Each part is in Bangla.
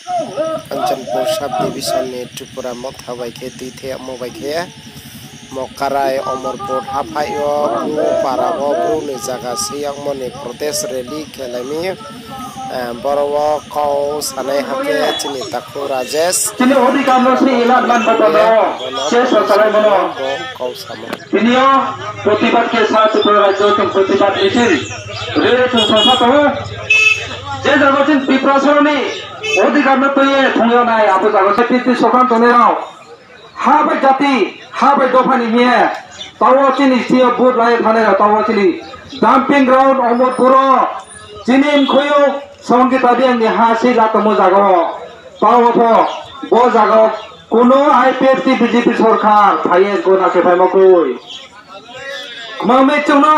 Anjanpur sub division ni Tripura mok habaike dithe mobaike Mokarai Omorpur hapayo bu parago bu ni jaga siyangmo ni protest rally kelami borowo kau sanai hake chini taku Rajesh chini odikar ni ilan man batono শেষ সকালে মনো kau sama তিনিও প্রতিবাদ के साथ त्रिपुरा राज्य के प्रतिबाद मिছিল रे तो संसद जे जगचिन त्रिपुरा सरनि अधिकार न तये थुंयो नाय आबो जगसे तिति सकान तनेराव हाबे जाति हाबे दफानि हिए तावो चिनि सियो बुट लाय थाने तावो चिनि डाम्पिंग ग्राउंड अमरपुर चिनिम खयो संगीत आदिनि हासि जातमो जागो तावो बो जागो कोनो आईपीएफसी बीजेपी सरकार थाये गोना के फायमकुय मामे चुनो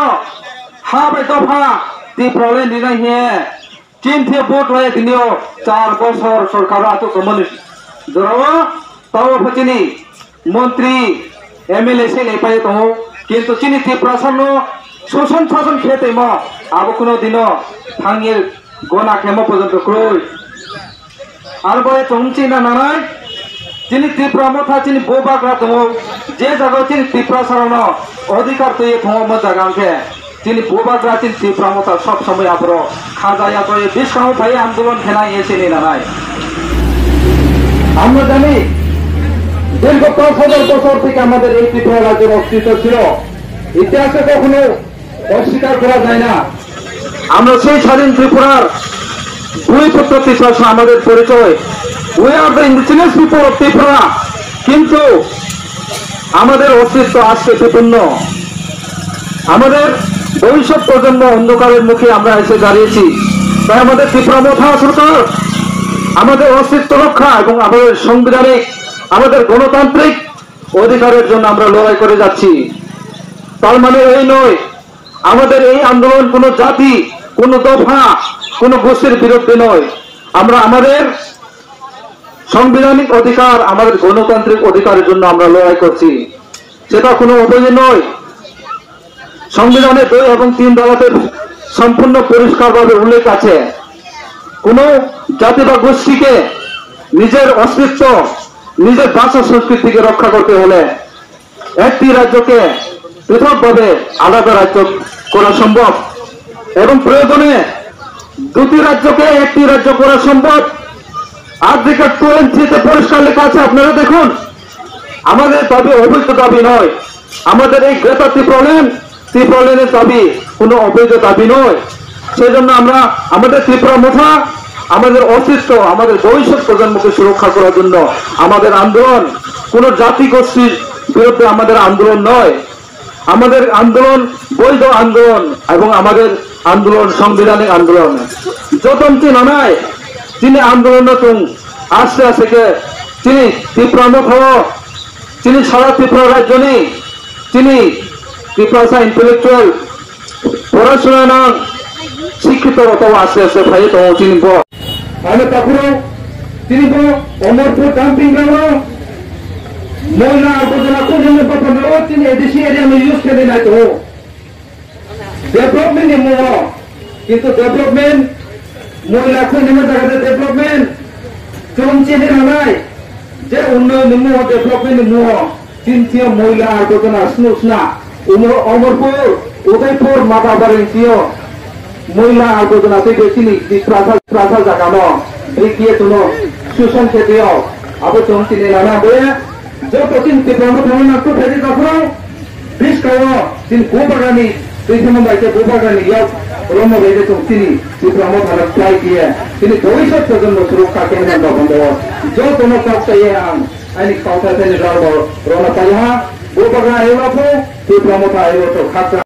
हाबे दफा त्रिपुरा नि हिए चिन्थे बुट लाय दिनियो 4 বছর सरकार आतो कमनि जरावा तावो फचिनि मंत्री एमएलए से लेपाय तो किंतु चिनि त्रिपुरा सरनो शोषण शासन खेते म आबो कोनो दिनो थांगिर गोना केम पर्यंत क्रोय आरबो चंगचि ना नानाय चिनि त्रिपुरा मथा चिनि बोबाग्रा दङ जे जागा चिनि त्रिपुरा सरनो अधिकार तो ये थङ म जागा के चिनि बोबाग्रा चिनि त्रिपुरा मथा सब समय आबरो खाजाया तो ये बिस्काउ भाई आंदोलन खेनाय एसे नि नानाय আমরা জানি দীর্ঘ ৫০০০ বছর থেকে আমাদের এই ত্রিপুরা রাজ্যের অস্তিত্ব ছিল ইতিহাসে কখনো অস্বীকার করা যায় না আমরা সেই স্বাধীন ত্রিপুরার ভূমিপুত্র আমাদের পরিচয় we are the indigenous people of Tripura কিন্তু আমাদের অস্তিত্ব আজকে বিপন্ন আমাদের ভবিষ্যৎ প্রজন্ম অন্ধকারের মুখে আমরা এসে দাঁড়িয়েছি তাই আমাদের ত্রিপুরা মথা সরকার আমাদের অস্তিত্ব রক্ষা এবং আমাদের সাংবিধানিক আমাদের গণতান্ত্রিক অধিকারের জন্য আমরা লড়াই করে যাচ্ছি তার মানে এই নয় আমাদের এই আন্দোলন কোনো জাতি কোনো দফা কোনো গোষ্ঠীর বিরুদ্ধে নয় আমরা আমাদের সাংবিধানিক অধিকার আমাদের গণতান্ত্রিক অধিকারের জন্য আমরা লড়াই করছি সেটা কোনো অবৈধ নয় সংবিধানের 2 এবং 3 ধারাতে সম্পূর্ণ পরিষ্কারভাবে উল্লেখ আছে কোন জাতি বা গোষ্ঠীকে নিজের অস্তিত্ব নিজের ভাষা সংস্কৃতিকে রক্ষা করতে হলে একটি রাজ্যকে পৃথকভাবে আলাদা রাজ্য করা সম্ভব এবং প্রয়োজনে দুটি রাজ্যকে একটি রাজ্য করা সম্ভব আর্টিকেল 23 পরিষ্কার লেখা আছে আপনারা দেখুন আমাদের দাবি অবৈধ দাবি নয় আমাদের এই গ্রেটার ত্রিপুরাল্যান্ডের দাবি কোনো অবৈধ দাবি নয় সেজন্য আমরা আমাদের ত্রিপুরা মথা আমাদের অস্তিত্ব আমাদের ভবিষ্যৎ প্রজন্মকে সুরক্ষা করার জন্য আমাদের আন্দোলন কোন জাতি গোষ্ঠীর বিরুদ্ধে আমাদের আন্দোলন নয় আমাদের আন্দোলন বৈধ আন্দোলন এবং আমাদের আন্দোলন সাংবিধানিক আন্দোলন যতন্তি নানায় তিনি আন্দোলন আস্তে আস্তে তিনি ত্রিপুরা মথা তিনি সারা ত্রিপুরা রাজ্য নেই তিনি ত্রিপুরা ইন্টেলেকচুয়াল পড়াশোনা নাম শিক্ষিত অথবা আস্তে আস্তে ভাই তো চিনব আমি তখন চিনব অমরপুর ডাম্পিং গ্রাউন্ড ময়লা আবর্জনা কোন কথা তিনি এদেশি এরিয়া में यूज করে না তো ডেভেলপমেন্ট নিমো কিন্তু ডেভেলপমেন্ট ময়লা কোন জায়গাতে ডেভেলপমেন্ট চমচে নাই যে উন্নয়ন নিমো ডেভেলপমেন্ট নিমো চিন্তিয় ময়লা আবর্জনা স্নুসনা অমরপুর উদয়পুর মাদাবাড়িও ময়লা আবর্জনা থেকে চিনি প্রাসাদ জাগানো দেখিয়ে তুলো শোষণ খেতেও আবো চমচিনে নানা বয়ে যত চিন্তি ব্রহ্মধর্ম ফেরি তখন বিষ খাওয়া চিন গোবাগানি পৃথিবীতে গোবাগানি ইয়াও ব্রহ্ম বেদে চমচিনি ব্রহ্ম ভারত প্রায় দিয়ে তিনি ভবিষ্যৎ প্রজন্ম সুরক্ষা কেন্দ্র বন্ধ जो दोनों पक्ष चाहिए हम ऐनिक पाउता से निकाल रौनक गोबागा आयो तो प्रमुख आयो तो खास